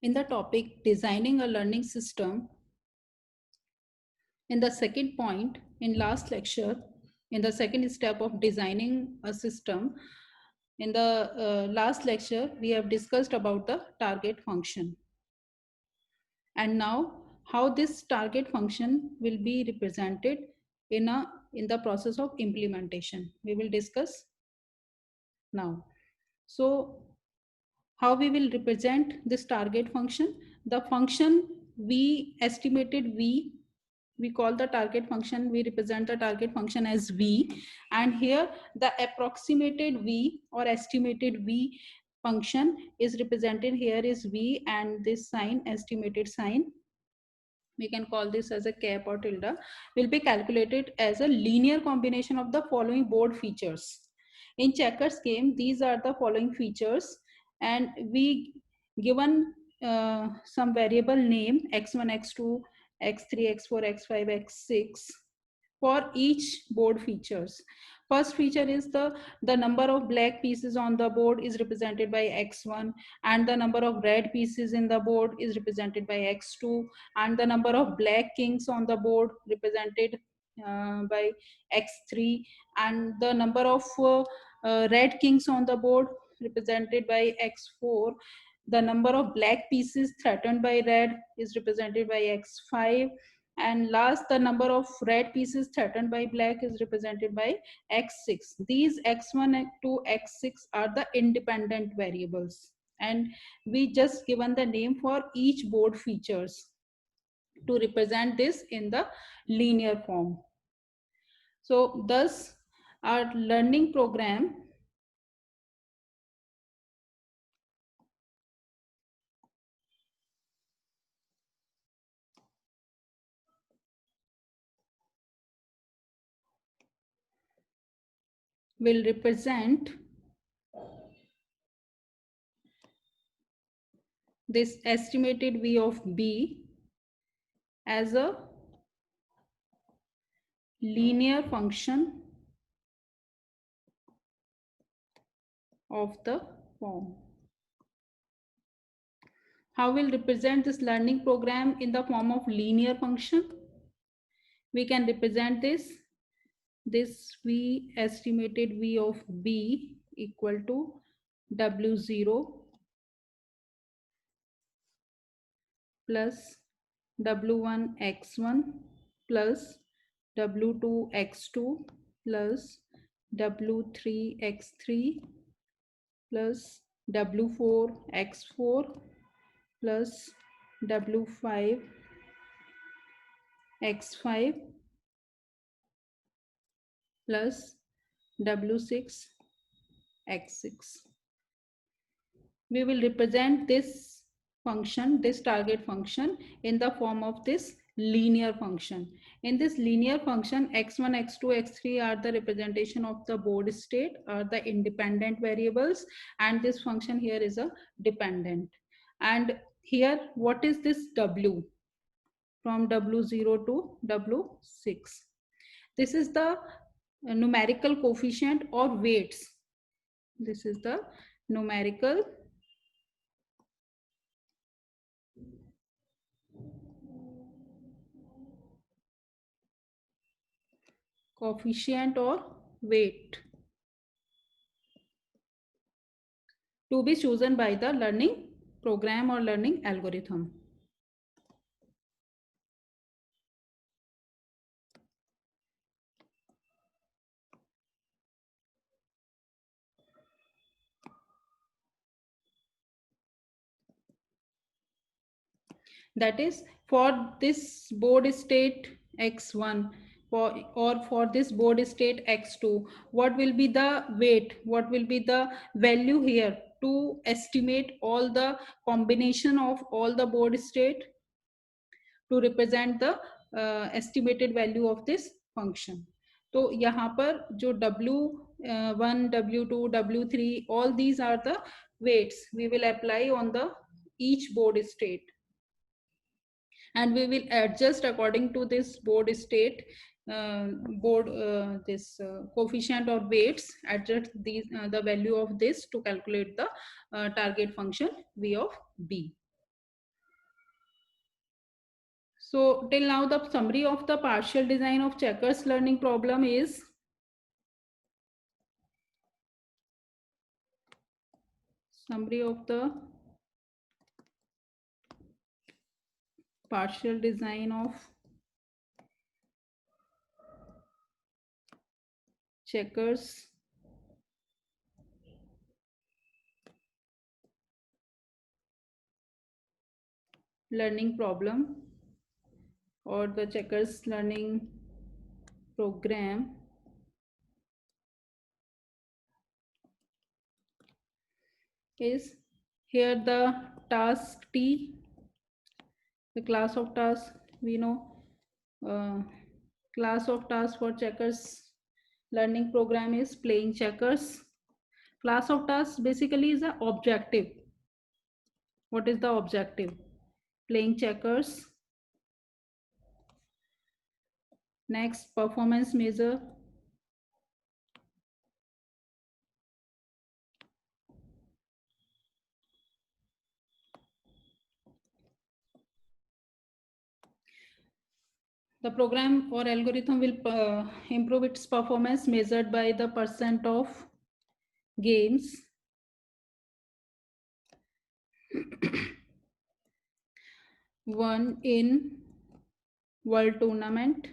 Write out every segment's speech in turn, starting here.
in the topic designing a learning system. In the second point, in last lecture, in the second step of designing a system, in the last lecture, we have discussed about the target function. And now how this target function will be represented in the process of implementation. We will discuss now. So how we will represent this target function? The function we estimated we call the target function, we represent the target function as v, and here the approximated v or estimated v function is represented here is v, and this sign, estimated sign, we can call this as a cap or tilde, will be calculated as a linear combination of the following board features. In checkers game, these are the following features, and we given some variable name x1, x2, x3, x4, x5, x6 for each board features. First feature is the number of black pieces on the board is represented by x1, and the number of red pieces in the board is represented by x2, and the number of black kings on the board represented by x3, and the number of red kings on the board represented by x4. The number of black pieces threatened by red is represented by x5, and last, the number of red pieces threatened by black is represented by x6. These x1 to x6 are the independent variables, and we just given the name for each board features to represent this in the linear form. So thus our learning program will represent this estimated v of b as a linear function of the form. How we'll represent this learning program in the form of linear function? We can represent this v estimated v of b equal to w0 plus w1 x1 plus w2 x2 plus w3 x3 plus w4 x4 plus w5 x5 plus w6 x6. We will represent this function, this target function, in the form of this linear function. In this linear function, x1, x2, x3 are the representation of the board state, are the independent variables, and this function here is a dependent. And here, what is this w? From w0 to w6. This is the numerical coefficient or weights. This is the numerical coefficient or weight to be chosen by the learning program or learning algorithm. That is, for this board state x1 for this board state x2, what will be the weight, what will be the value here to estimate all the combination of all the board state to represent the estimated value of this function. तो यहाँ पर जो W1, W2, W3, all these are the weights we will apply on the each board state, and we will adjust according to this board state this coefficient or weights, adjust these the value of this to calculate the target function v of b. So till now the summary of the partial design of checkers learning problem is summary of the partial design of checkers learning problem or the checkers learning program is here the task T, the class of task we know, class of task for checkers learning program is playing checkers. Class of task basically is a objective. What is the objective? Playing checkers. Next, performance measure. The program or algorithm will improve its performance measured by the percent of games won in world tournament.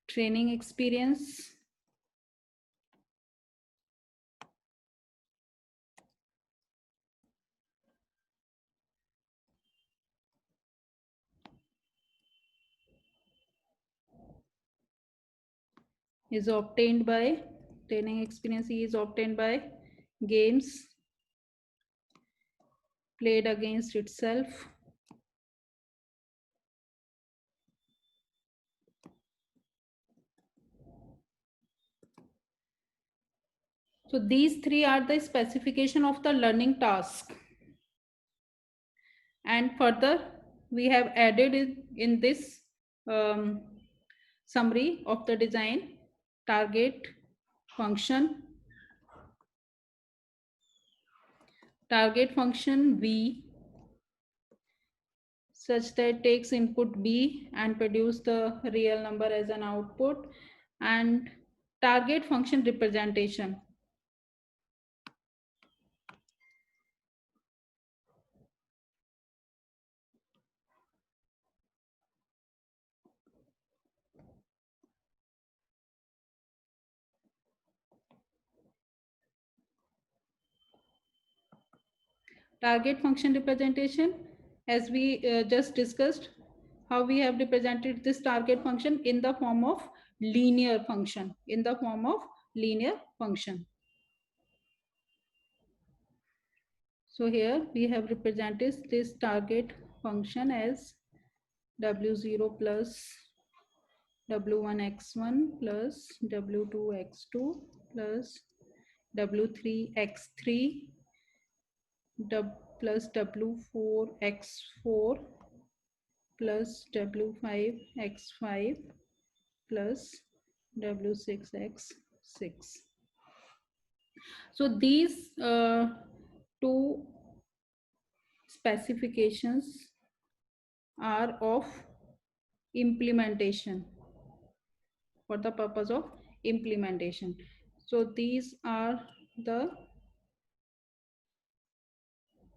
Training experience. Is obtained by training experience is obtained by games played against itself. So these three are the specification of the learning task. And further, we have added in this summary of the design target function V such that takes input B and produce the real number as an output, and target function representation. Target function representation, as we just discussed, how we have represented this target function in the form of linear function, So here we have represented this target function as W0 plus W1x1 plus W2x2 plus W3x3 plus W4x4 plus W5x5 plus W6x6. So these two specifications are of implementation, for the purpose of implementation. So these are the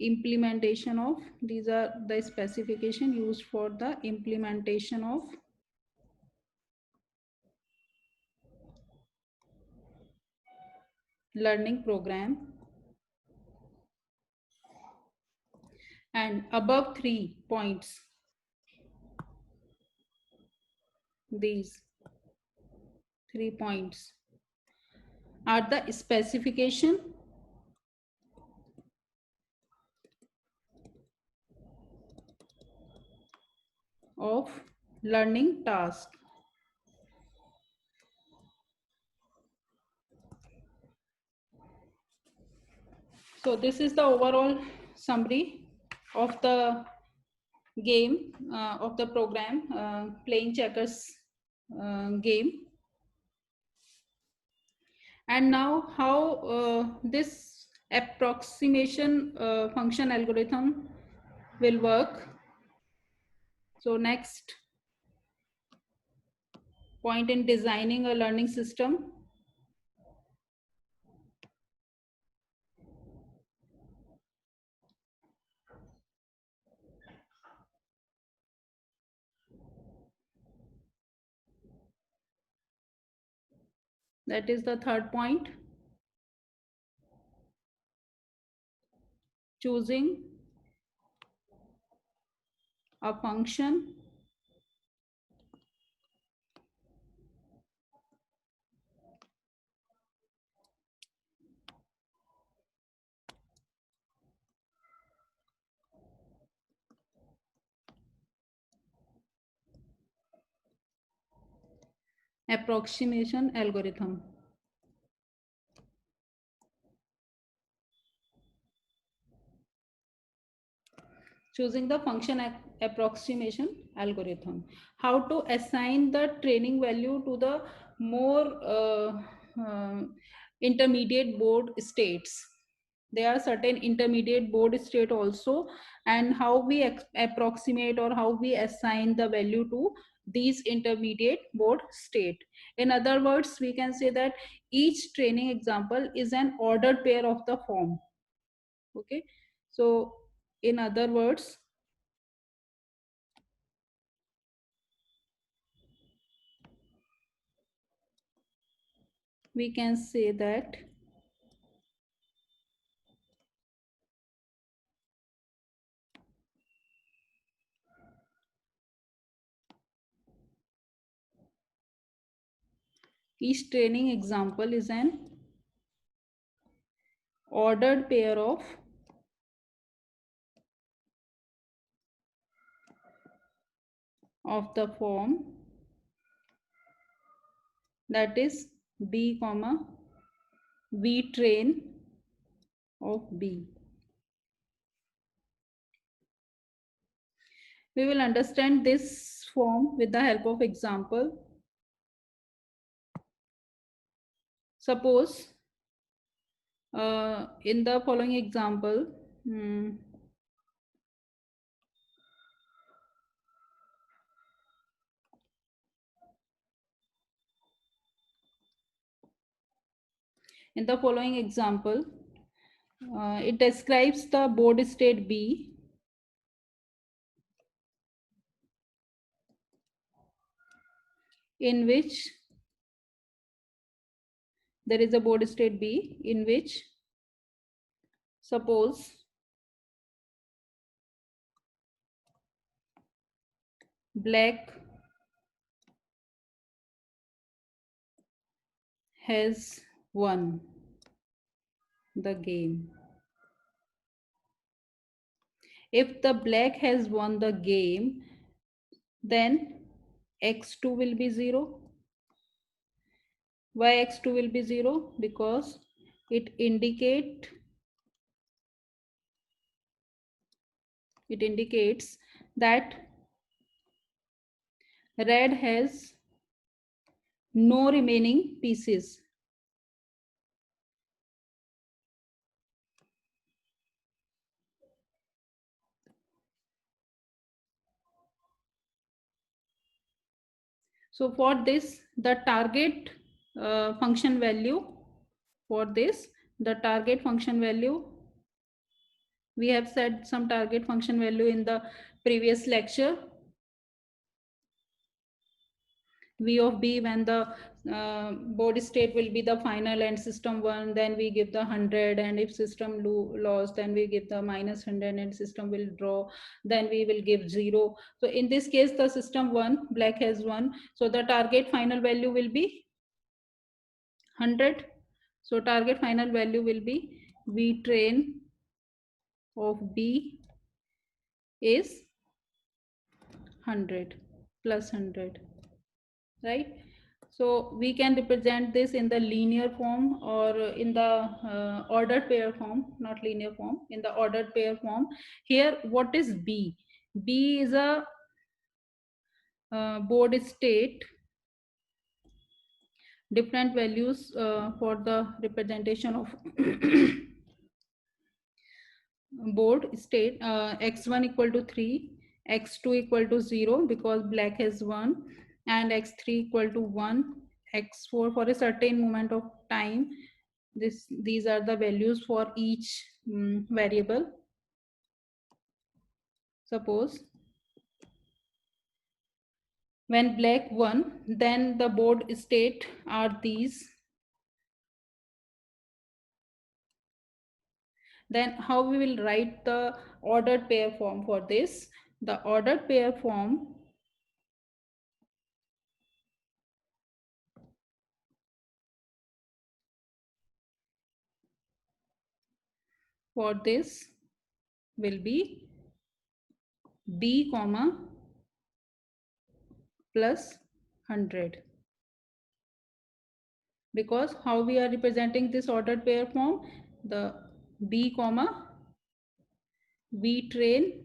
implementation of, these are the specification used for the implementation of learning program. And above 3 points, these 3 points are the specification of learning task. So this is the overall summary of the game of the program playing checkers game. And now how this approximation function algorithm will work. So next point in designing a learning system, that is the third point, choosing a function approximation algorithm. Choosing the function approximation algorithm. How to assign the training value to the more intermediate Bode states. There are certain intermediate Bode state also, and how we approximate or how we assign the value to these intermediate Bode state. In other words, we can say that each training example is an ordered pair of the form. Okay, so in other words, we can say that each training example is an ordered pair of the form, that is B comma V train of B. We will understand this form with the help of example. Suppose in the following example, in the following example, it describes the Bode state B in which there is a Bode state B in which, suppose black has won the game. If the black has won the game, then x2 will be 0. Why x2 will be 0? Because it indicates that red has no remaining pieces. So for this, the target function value, we have set some target function value in the previous lecture. V of B, when the Bode state will be the final and system 1, then we give the 100, and if system lost, then we give the minus 100 and system will draw, then we will give 0. So in this case, the system 1, black has 1, so the target final value will be 100. So target final value will be V train of B is 100 plus 100, right? So we can represent this in the linear form or in the ordered pair form, not linear form, in the ordered pair form. Here, what is B? B is a Bode state different values for the representation of board state. X1 equal to 3, x2 equal to 0 because black has 1, and x3 equal to 1, x4 for a certain moment of time. These are the values for each variable. Suppose when black 1, then the board state are these. Then how we will write the ordered pair form for this? The ordered pair form for this will be b comma plus 100, because how we are representing this ordered pair form, the b comma v train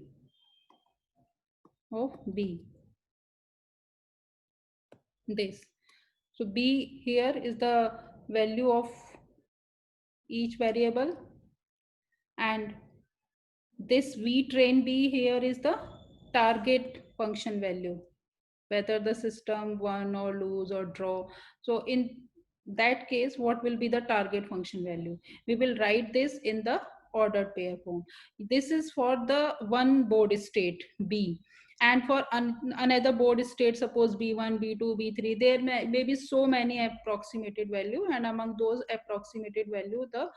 of b, this. So b here is the value of each variable, and this v train b here is the target function value, whether the system won or lose or draw. So in that case, what will be the target function value? We will write this in the ordered pair form. This is for the one board state B. And for another board state, suppose B1, B2, B3, there may be so many approximated value, and among those approximated value, the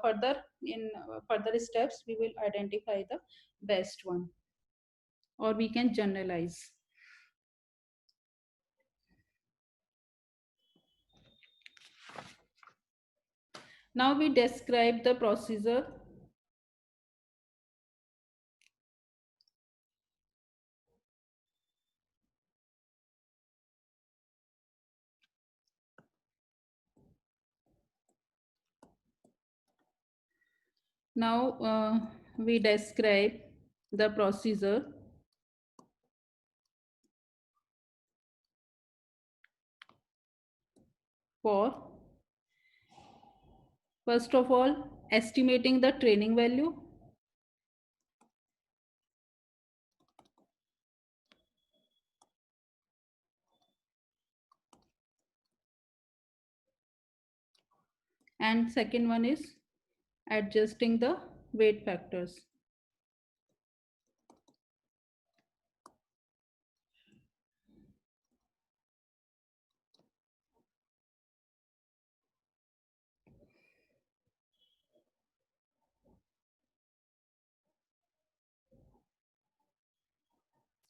further steps, we will identify the best one, or we can generalize. Now we describe the procedure. Now we describe the procedure for, first of all, estimating the training value. And second one is adjusting the weight factors.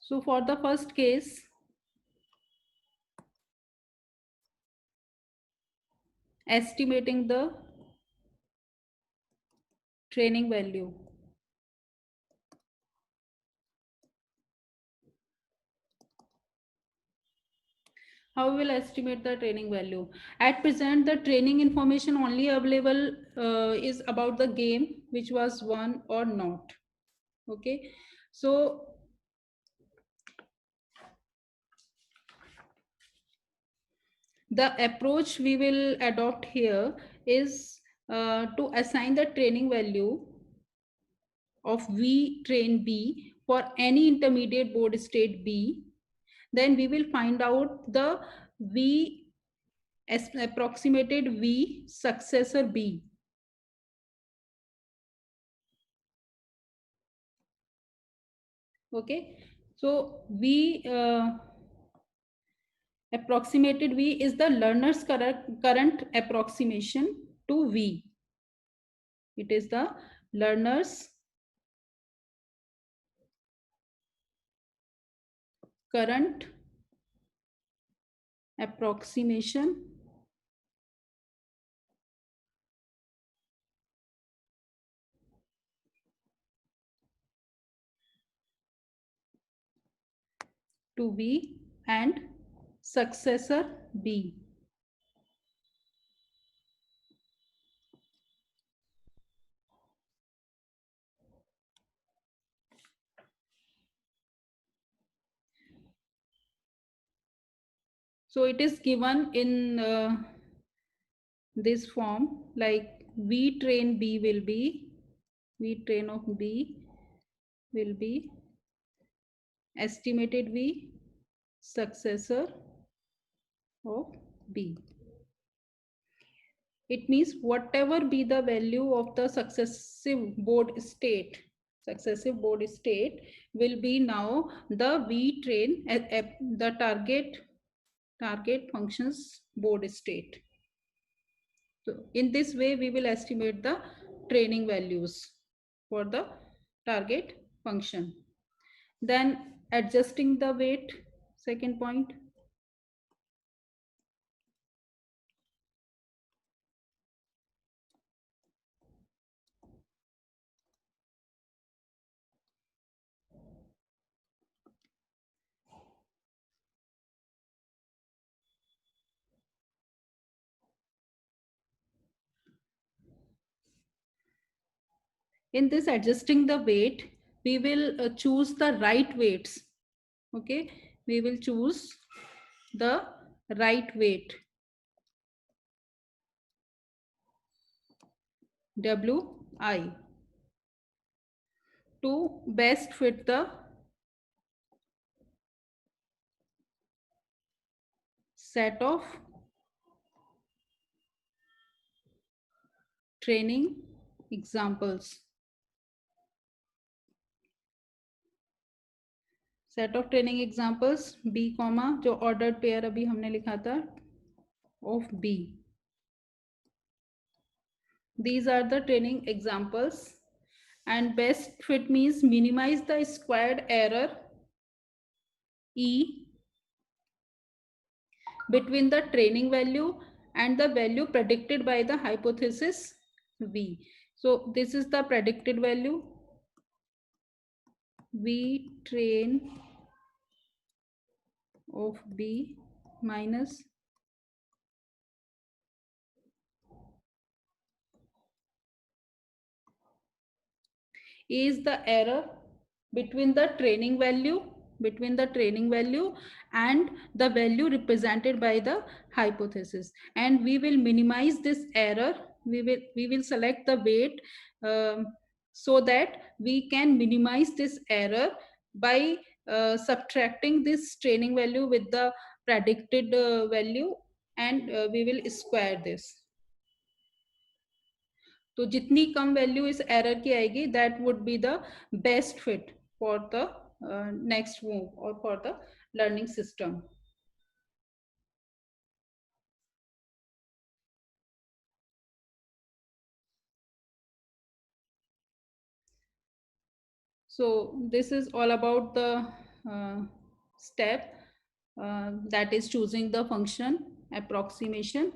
So for the first case, estimating the training value. How we will estimate the training value? At present, the training information only available is about the game, which was won or not. Okay, so the approach we will adopt here is to assign the training value of V train B for any intermediate board state B. Then we will find out the V approximated V successor B. Okay, so V approximated V is the learner's current approximation to V. It is the learner's current approximation to B and successor B. So it is given in this form, like v train b will be, v train of b will be estimated v successor of b. It means whatever be the value of the successive board state will be now the v train at the target functions board state. So in this way, we will estimate the training values for the target function. Then adjusting the weight, second point. In this adjusting the weight, we will choose the right weights. Okay, we will choose the right weight Wi to best fit the set of training examples. Set of training examples B comma जो ordered pair अभी हमने लिखा था of B. These are the training examples, and best fit means minimize the squared error E between the training value and the value predicted by the hypothesis V. So this is the predicted value V train of B minus is the error between the training value and the value represented by the hypothesis, and we will minimize this error. We will select the weight so that we can minimize this error by subtracting this training value with the predicted value, and we will square this. तो जितनी कम value इस error की आएगी that would be the best fit for the next move और for the learning system. So this is all about the step that is choosing the function approximation.